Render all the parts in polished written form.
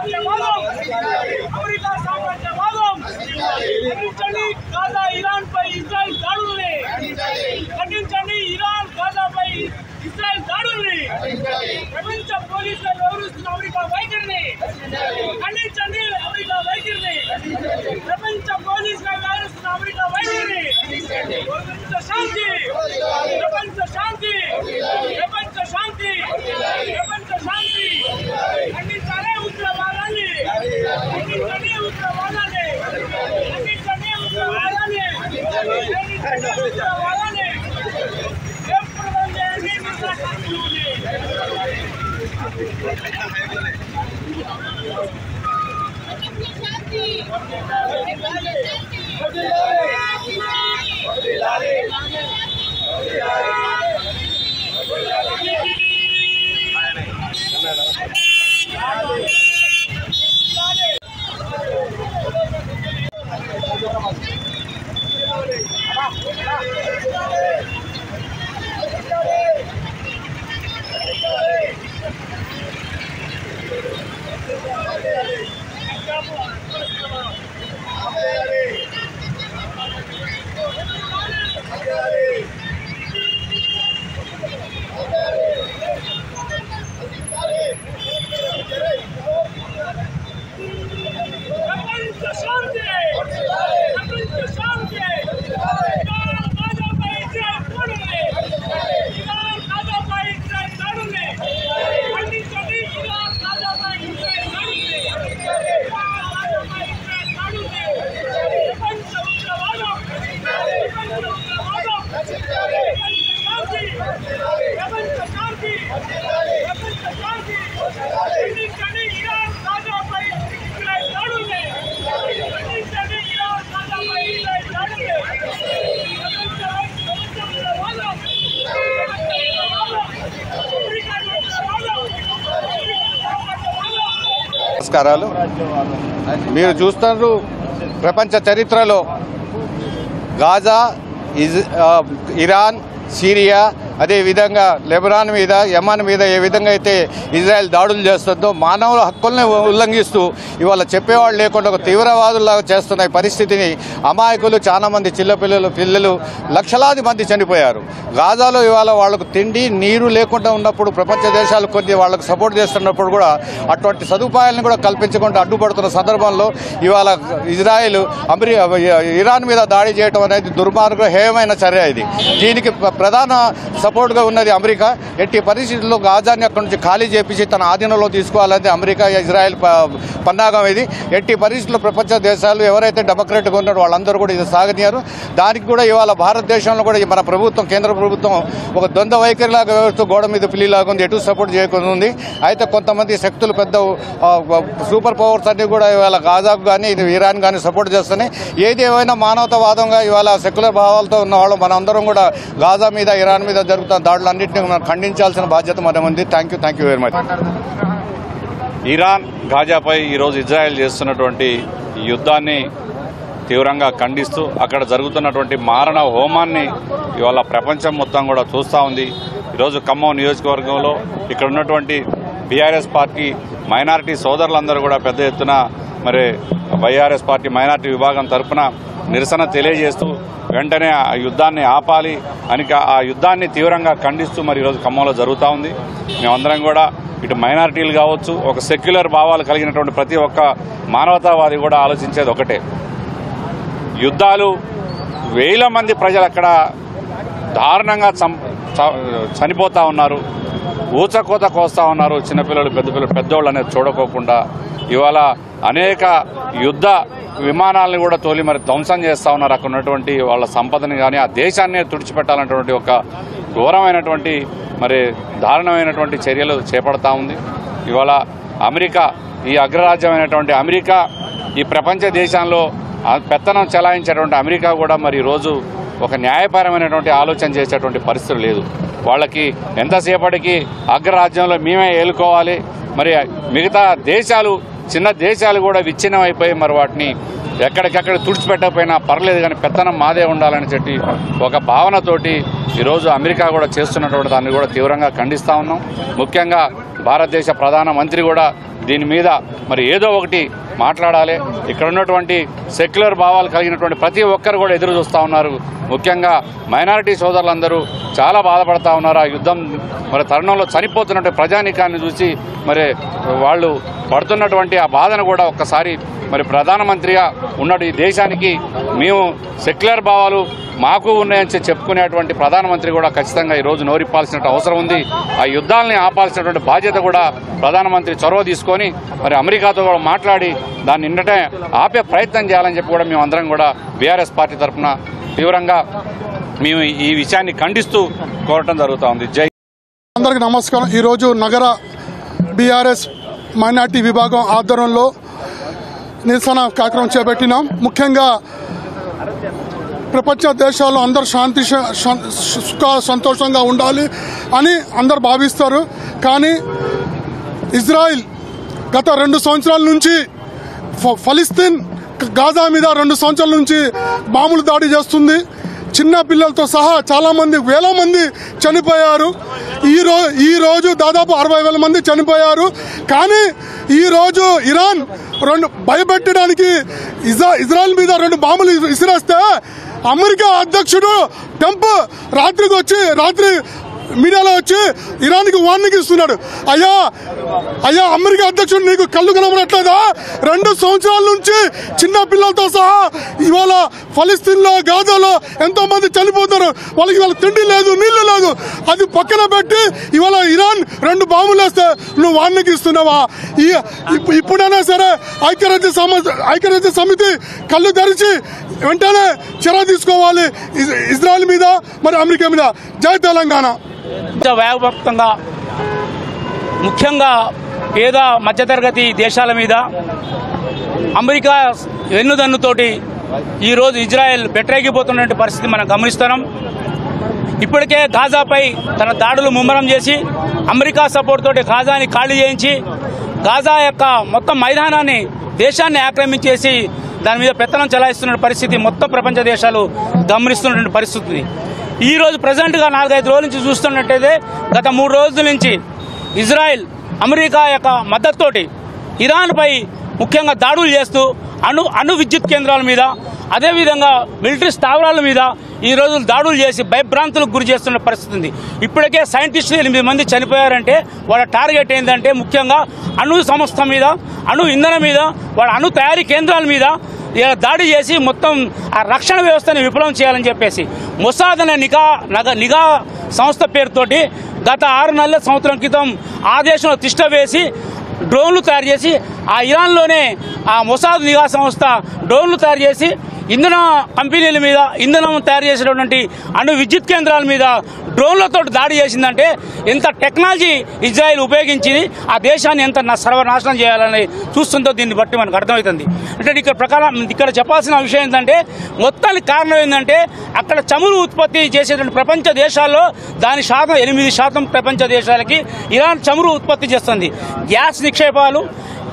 సామ్రాజ్యవాదం America సామ్రాజ్యవాదం ఖండించండి Gaza Iran పై ఇజ్రాయెల్ దాడుల్ని ఖండించండి ఇరాన్ గాజాపై ఇజ్రాయెల్ దాడుల్ని ప్రపంచ పోలీసులు వ్యవహరిస్తున్న అమెరికా వైఖరిని ఖండించండి అమెరికా వైఖరిని ప్రపంచ పోలీసులు వ్యవహరిస్తున్న అమెరికా వైఖరిని ప్రపంచ శాంతి ప్రపంచ శాంతి ప్రపంచ శాంతి ప్రపంచ శాంతి ఖండించాలి ఉగ్రవాదాన్ని ఖండించండి ఉగ్రవాదాన్ని ఖండించండి ఉగ్రవాదాన్ని ఖండించండి ఉగ్రవాదాన్ని నమస్కారాలు. మీరు చూస్తున్నారు ప్రపంచ చరిత్రలో గాజా, ఇరాన్, సిరియా, అదేవిధంగా లెబనాన్ మీద, యమన్ మీద ఏ విధంగా అయితే ఇజ్రాయెల్ దాడులు చేస్తుందో మానవుల హక్కుల్ని ఉల్లంఘిస్తూ ఇవాళ చెప్పేవాళ్ళు లేకుండా ఒక తీవ్రవాదుల్లాగా చేస్తున్న ఈ పరిస్థితిని అమాయకులు చాలామంది పిల్లలు లక్షలాది మంది చనిపోయారు. గాజాలో ఇవాళ వాళ్ళకు తిండి నీరు లేకుండా ఉన్నప్పుడు ప్రపంచ దేశాలు కొన్ని వాళ్ళకు సపోర్ట్ చేస్తున్నప్పుడు కూడా అటువంటి సదుపాయాలను కూడా కల్పించకుండా అడ్డుపడుతున్న సందర్భంలో ఇవాళ ఇజ్రాయెల్ ఇరాన్ మీద దాడి చేయడం అనేది దుర్మార్గ హేయమైన చర్య. ఇది దీనికి ప్రధాన సపోర్ట్గా ఉన్నది అమెరికా. ఎట్టి పరిస్థితుల్లో గాజాని అక్కడి నుంచి ఖాళీ చేపించి తన ఆధీనంలో తీసుకోవాలని అమెరికా, ఇజ్రాయెల్ పన్నాగం ఇది. ఎట్టి పరిస్థితుల్లో ప్రపంచ దేశాలు ఎవరైతే డెమోక్రాట్గా ఉన్నారో వాళ్ళందరూ కూడా ఇది సాగనియారు. దానికి కూడా ఇవాళ భారతదేశంలో కూడా మన ప్రభుత్వం, కేంద్ర ప్రభుత్వం ఒక ద్వంద్వ వైఖరిలాగా వ్యవహరిస్తూ గోడ మీద పిల్లిలాగా ఉంది, ఎటు సపోర్ట్ చేయకుండా ఉంది. అయితే కొంతమంది శక్తులు, పెద్ద సూపర్ పవర్స్ అన్నీ కూడా ఇవాళ గాజాకు కానీ ఇరాన్ కానీ సపోర్ట్ చేస్తున్నాయి. ఏది ఏమైనా మానవతావాదంగా ఇవాళ సెక్యులర్ భావాలతో ఉన్న వాళ్ళు మనందరం కూడా గాజా మీద, ఇరాన్ మీద జరుగుతున్న దాడులన్నింటినీ మనం ఖండించాల్సిన బాధ్యత మనం ఉంది. Thank you very much. Iran గాజాపై ఈరోజు ఇజ్రాయెల్ చేస్తున్నటువంటి యుద్ధాన్ని తీవ్రంగా ఖండిస్తూ అక్కడ జరుగుతున్నటువంటి మారణ హోమాన్ని ఇవాళ ప్రపంచం మొత్తం కూడా చూస్తూ ఉంది. ఈరోజు ఖమ్మం నియోజకవర్గంలో ఇక్కడ ఉన్నటువంటి బీఆర్ఎస్ పార్టీ మైనారిటీ సోదరులందరూ కూడా పెద్ద ఎత్తున మరి వైఆర్ఎస్ పార్టీ మైనారిటీ విభాగం తరఫున నిరసన తెలియజేస్తూ వెంటనే ఆ యుద్ధాన్ని ఆపాలి అని ఆ యుద్ధాన్ని తీవ్రంగా ఖండిస్తూ మరి ఈరోజు ఖమ్మంలో జరుగుతూ ఉంది. మేమందరం కూడా ఇటు మైనారిటీలు కావచ్చు, ఒక సెక్యులర్ భావాలు కలిగినటువంటి ప్రతి ఒక్క మానవతావాది కూడా ఆలోచించేది ఒకటే, యుద్ధాలు వేల మంది ప్రజలు అక్కడ దారుణంగా చనిపోతూ ఉన్నారు, ఊచకోత కోస్తూ ఉన్నారు. చిన్నపిల్లలు, పెద్దోళ్ళు అనేది చూడకోకుండా ఇవాళ అనేక యుద్ధ విమానాలను కూడా తోలి మరి ధ్వంసం చేస్తూ ఉన్నారు. అక్కడ ఉన్నటువంటి వాళ్ళ సంపదని కానీ ఆ దేశాన్ని తుడిచిపెట్టాలన్నటువంటి ఒక ఘోరమైనటువంటి మరి దారుణమైనటువంటి చర్యలు చేపడతా ఉంది. ఇవాళ అమెరికా, ఈ అగ్రరాజ్యమైనటువంటి అమెరికా, ఈ ప్రపంచ దేశంలో పెత్తనం చెలాయించేటువంటి అమెరికా కూడా మరి ఈరోజు ఒక న్యాయపరమైనటువంటి ఆలోచన చేసేటువంటి పరిస్థితి లేదు. వాళ్ళకి ఎంతసేపటికి అగ్రరాజ్యంలో మేమే ఏలుకోవాలి, మరి మిగతా దేశాలు, చిన్న దేశాలు కూడా విచ్ఛిన్నమైపోయి మరి వాటిని ఎక్కడికక్కడ తుడిచిపెట్టకపోయినా పర్లేదు కానీ పెత్తనం మాదే ఉండాలని చెప్పి ఒక భావనతోటి ఈరోజు అమెరికా కూడా చేస్తున్నటువంటి దాన్ని కూడా తీవ్రంగా ఖండిస్తూ ఉన్నాం. ముఖ్యంగా భారతదేశ ప్రధానమంత్రి కూడా దీని మీద మరి ఏదో ఒకటి మాట్లాడాలి. ఇక్కడ ఉన్నటువంటి సెక్యులర్ భావాలు కలిగినటువంటి ప్రతి ఒక్కరు కూడా ఎదురు చూస్తూ ఉన్నారు. ముఖ్యంగా మైనారిటీ సోదరులందరూ చాలా బాధపడతా ఉన్నారు. ఆ యుద్ధం మరి తరుణంలో చనిపోతున్నటువంటి ప్రజానీకాన్ని చూసి మరి వాళ్ళు పడుతున్నటువంటి ఆ బాధను కూడా ఒక్కసారి మరి ప్రధానమంత్రిగా ఉన్నట్టు ఈ దేశానికి మేము సెక్యులర్ భావాలు మాకు ఉన్నాయని చెప్పుకునేటువంటి ప్రధానమంత్రి కూడా ఖచ్చితంగా ఈరోజు నోరిప్పాల్సిన అవసరం ఉంది. ఆ యుద్ధాలని ఆపాల్సినటువంటి బాధ్యత కూడా ప్రధానమంత్రి చొరవ తీసుకొని మరి అమెరికాతో కూడా మాట్లాడి దాన్ని నిన్నటే ఆపే ప్రయత్నం చేయాలని చెప్పి కూడా మేమందరం కూడా బీఆర్ఎస్ పార్టీ తరఫున తీవ్రంగా మేము ఈ విషయాన్ని ఖండిస్తూ కోరటం జరుగుతూ ఉంది. జై అందరికీ నమస్కారం. ఈరోజు నగర బీఆర్ఎస్ మైనార్టీ విభాగం ఆధ్వర్యంలో నిరసన కార్యక్రమం చేపట్టినాం. ముఖ్యంగా ప్రపంచ దేశాల్లో అందరూ శాంతి సుఖ సంతోషంగా ఉండాలి అని అందరు భావిస్తారు. కానీ ఇజ్రాయిల్ గత 2 సంవత్సరాల నుంచి ఫలిస్తీన్ గాజా మీద 2 సంవత్సరాల నుంచి బాంబులు దాడి చేస్తుంది. చిన్న పిల్లలతో సహా చాలామంది వేల మంది చనిపోయారు. ఈరోజు దాదాపు 60,000 మంది చనిపోయారు. కానీ ఈరోజు ఇరాన్ భయపెట్టడానికి ఇజ్రాయెల్ మీద 2 బాంబులు విసిరేస్తే అమెరికా అధ్యక్షుడు ట్రంప్ రాత్రి మీడియాలో వచ్చి ఇరాన్కి వార్నింగ్ ఇస్తున్నాడు. అయ్యా అమెరికా అధ్యక్షుడు నీకు కళ్ళు కనబడట్లేదా? 2 సంవత్సరాల నుంచి చిన్న పిల్లలతో సహా ఇవాళ ఫలిస్తీన్లో గాజాలో ఎంతో మంది చనిపోతారు. వాళ్ళకి ఇవాళ తిండి లేదు, నీళ్లు లేదు. అది పక్కన పెట్టి ఇవాళ ఇరాన్ 2 బాంబులు వేస్తే నువ్వు వార్నింగ్ ఇస్తున్నావా? ఇప్పుడైనా సరే ఐక్యరాజ్య సమితి కళ్ళు తెరిచి వెంటనే చర్య తీసుకోవాలి ఇజ్రాయెల్ మీద మరి అమెరికా మీద. జై తెలంగాణ. వ్యాపకంగా ముఖ్యంగా పేద మధ్యతరగతి దేశాల మీద అమెరికా వెన్నుదన్నుతోటి ఈరోజు ఇజ్రాయెల్ బెట్రేగిపోతున్న పరిస్థితి మనం గమనిస్తున్నాం. ఇప్పటికే గాజాపై తన దాడులు ముమ్మరం చేసి అమెరికా సపోర్ట్ తోటి గాజాని ఖాళీ చేయించి గాజా యొక్క మొత్తం మైదానాన్ని దేశాన్ని ఆక్రమించేసి దాని మీద పెత్తనం చెలాయిస్తున్న పరిస్థితి మొత్తం ప్రపంచ దేశాలు గమనిస్తున్నటువంటి పరిస్థితి. ఈరోజు ప్రజెంట్గా 4-5 రోజుల నుంచి చూస్తున్నట్టయితే గత 3 రోజుల నుంచి ఇజ్రాయెల్ అమెరికా యొక్క మద్దతుతోటి ఇరాన్పై ముఖ్యంగా దాడులు చేస్తూ అణు విద్యుత్ కేంద్రాల మీద అదేవిధంగా మిలిటరీ స్థావరాల మీద ఈ రోజు దాడులు చేసి భయభ్రాంతులకు గురి చేస్తున్న పరిస్థితి ఉంది. ఇప్పటికే సైంటిస్టులు 8 మంది చనిపోయారంటే వాళ్ళ టార్గెట్ ఏంటంటే ముఖ్యంగా అణు సంస్థ మీద, అణు ఇంధనం మీద, వాళ్ళ అణు తయారీ కేంద్రాల మీద దాడి చేసి మొత్తం ఆ రక్షణ వ్యవస్థని విఫలం చేయాలని చెప్పేసి మొసాద్ అనే నిఘా సంస్థ పేరుతోటి గత 6 నెలల సంవత్సరం క్రితం ఆ దేశంలో తిష్ట వేసి డ్రోన్లు తయారు చేసి ఆ ఇరాన్లోనే ఆ మొసాద్ నిఘా సంస్థ డ్రోన్లు తయారు చేసి ఇంధన కంపెనీల మీద ఇంధనం తయారు చేసేటటువంటి అణు విద్యుత్ కేంద్రాల మీద డ్రోన్లతో దాడి చేసిందంటే ఎంత టెక్నాలజీ ఇజ్రాయెల్ ఉపయోగించి ఆ దేశాన్ని ఎంత సర్వనాశనం చేయాలని చూస్తుందో దీన్ని బట్టి మనకు అర్థమవుతుంది. అంటే ఇక్కడ చెప్పాల్సిన విషయం ఏంటంటే మొత్తానికి కారణం ఏంటంటే అక్కడ చమురు ఉత్పత్తి చేసేటువంటి ప్రపంచ దేశాల్లో దాని శాతం 8% ప్రపంచ దేశాలకి ఇరాన్ చమురు ఉత్పత్తి చేస్తుంది. గ్యాస్ నిక్షేపాలు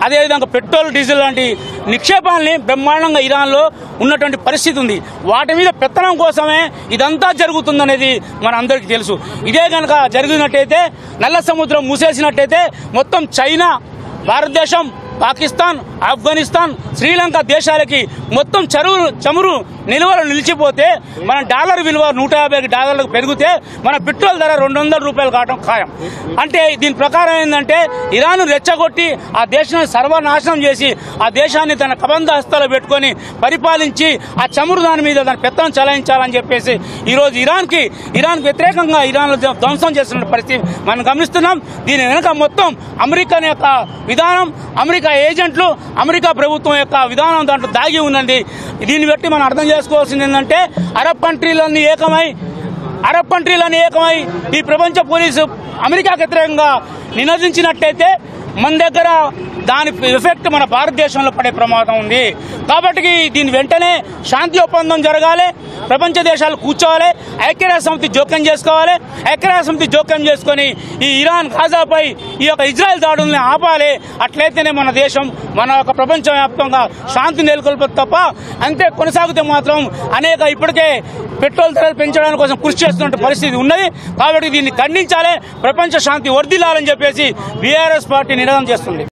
అదేవిధంగా పెట్రోల్, డీజిల్ లాంటి నిక్షేపాలని బ్రహ్మాండంగా ఇరాన్లో ఉన్నటువంటి పరిస్థితి ఉంది. వాటి మీద పెత్తనం కోసమే ఇదంతా జరుగుతుందనేది మన అందరికీ తెలుసు. ఇదే కనుక జరిగినట్టయితే నల్ల సముద్రం మూసేసినట్టయితే మొత్తం చైనా, భారతదేశం, పాకిస్తాన్, ఆఫ్ఘనిస్తాన్, శ్రీలంక దేశాలకి మొత్తం చమురు నిల్వలు నిలిచిపోతే మన డాలర్ విలువ $150 పెరిగితే మన పెట్రోల్ ధర $200 కావడం ఖాయం. అంటే దీని ప్రకారం ఏంటంటే ఇరాన్ రెచ్చగొట్టి ఆ దేశాన్ని సర్వనాశనం చేసి ఆ దేశాన్ని తన కబంధ హస్తాలు పెట్టుకొని పరిపాలించి ఆ చమురు దాని మీద దాని పెత్తనం చలాయించాలని చెప్పేసి ఈరోజు ఇరాన్కి వ్యతిరేకంగా ఇరాన్లో ధ్వంసం చేస్తున్న పరిస్థితి మనం గమనిస్తున్నాం. దీని వెనుక మొత్తం అమెరికా యొక్క విధానం, అమెరికా ఏజెంట్లు, అమెరికా ప్రభుత్వం యొక్క విధానం దాంట్లో దాగి ఉన్నది. దీన్ని బట్టి మనం అర్థం చేసుకోవాల్సింది ఏంటంటే అరబ్ కంట్రీలన్నీ ఏకమై ఈ ప్రపంచ పోలీసు అమెరికాకు వ్యతిరేకంగా నినదించినట్టయితే మన దగ్గర దాని ఎఫెక్ట్ మన భారతదేశంలో పడే ప్రమాదం ఉంది. కాబట్టి దీని వెంటనే శాంతి ఒప్పందం జరగాలి, ప్రపంచ దేశాలు కూర్చోవాలి, ఐక్యరాజ్య సమితి జోక్యం చేసుకోవాలి. ఐక్యరాజ్య సమితి జోక్యం చేసుకొని ఈ ఇరాన్ గాజాపై ఈ యొక్క ఇజ్రాయెల్ దాడుల్ని ఆపాలి. అట్లయితేనే మన దేశం మన యొక్క ప్రపంచవ్యాప్తంగా శాంతి నెలకొల్పదు తప్ప అంతే కొనసాగితే మాత్రం ఇప్పటికే పెట్రోల్ ధరలు పెంచడానికి కోసం కృషి చేస్తున్న పరిస్థితి ఉన్నది. కాబట్టి దీన్ని ఖండించాలి, ప్రపంచ శాంతి వర్ధిల్లాలని చెప్పేసి బీఆర్ఎస్ పార్టీ నినాదం చేస్తుంది.